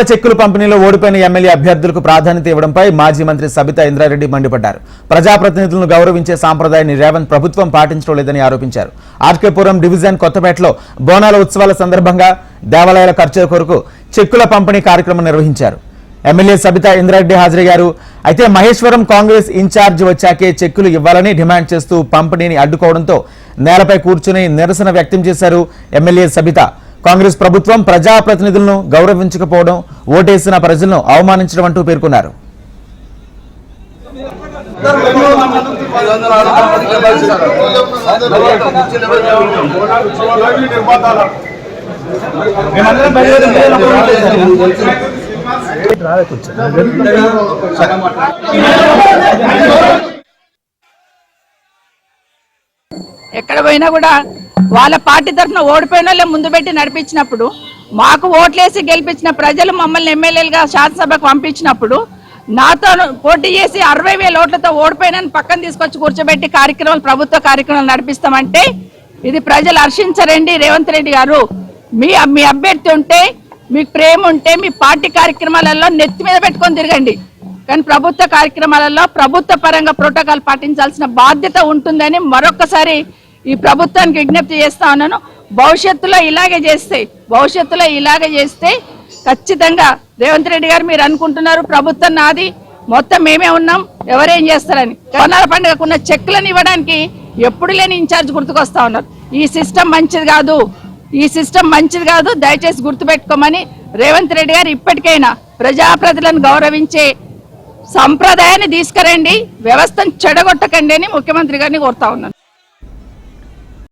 చెక్కుల పంపిణీలో ఓడిపోయిన ఎమ్మెల్యే అభ్యర్థులకు ప్రాధాన్యత ఇవ్వడంపై మాజీ మంత్రి సబితా ఇంద్రారెడ్డి మండిపడ్డారు. ప్రజాప్రతినిధులను గౌరవించే సాంప్రదాయాన్ని రేవంత్ ప్రభుత్వం పాటించడం లేదని ఆరోపించారు. ఆర్కేపురం డివిజన్ కొత్తపేటలో బోనాల ఉత్సవాల సందర్భంగా దేవాలయాల ఖర్చుల కొరకు చెక్కుల పంపిణీ కార్యక్రమం నిర్వహించారు. ఎమ్మెల్యే సబితా ఇంద్రారెడ్డి హాజరయ్యారు. అయితే మహేశ్వరం కాంగ్రెస్ ఇన్ఛార్జ్ వచ్చాకే చెక్కులు ఇవ్వాలని డిమాండ్ చేస్తూ పంపిణీని అడ్డుకోవడంతో నేలపై కూర్చుని నిరసన వ్యక్తం చేశారు. ఎమ్మెల్యే సబితా కాంగ్రెస్ ప్రభుత్వం ప్రజాప్రతినిధులను గౌరవించకపోవడం, ఓటేసిన ప్రజలను అవమానించడం అంటూ పేర్కొన్నారు. ఎక్కడ పోయినా కూడా వాళ్ళ పార్టీ తరఫున ఓడిపోయిన వాళ్ళే ముందు పెట్టి నడిపించినప్పుడు, మాకు ఓట్లేసి గెలిపించిన ప్రజలు మమ్మల్ని ఎమ్మెల్యేలుగా శాసనసభకు పంపించినప్పుడు నాతో పోటీ చేసి 60,000 ఓట్లతో ఓడిపోయిన పక్కన తీసుకొచ్చి కూర్చోబెట్టి కార్యక్రమాలు, ప్రభుత్వ కార్యక్రమాలు నడిపిస్తామంటే ఇది ప్రజలు హర్షించరండి. రేవంత్ రెడ్డి గారు, మీ అభ్యర్థి ఉంటే, మీకు ప్రేమ ఉంటే మీ పార్టీ కార్యక్రమాలలో నెత్తి మీద పెట్టుకొని తిరగండి. కానీ ప్రభుత్వ కార్యక్రమాలలో ప్రభుత్వ పరంగా ప్రోటోకాల్ పాటించాల్సిన బాధ్యత ఉంటుందని మరొకసారి ఈ ప్రభుత్వానికి విజ్ఞప్తి చేస్తా ఉన్నాను. భవిష్యత్తులో ఇలాగే చేస్తే ఖచ్చితంగా రేవంత్ రెడ్డి గారు, మీరు అనుకుంటున్నారు ప్రభుత్వం నాది, మొత్తం మేమే ఉన్నాం, ఎవరేం చేస్తారని. బోనాల పండుగకున్న చెక్కులను ఇవ్వడానికి ఎప్పుడు లేని ఇన్ఛార్జ్ గుర్తుకొస్తా ఉన్నారు. ఈ సిస్టమ్ మంచిది కాదు, దయచేసి గుర్తుపెట్టుకోమని రేవంత్ రెడ్డి గారు ఇప్పటికైనా ప్రజాప్రతినిధులను గౌరవించే సంప్రదాయాన్ని తీసుకురండి, వ్యవస్థను చెడగొట్టకండి అని ముఖ్యమంత్రి గారిని కోరుతా ఉన్నాను.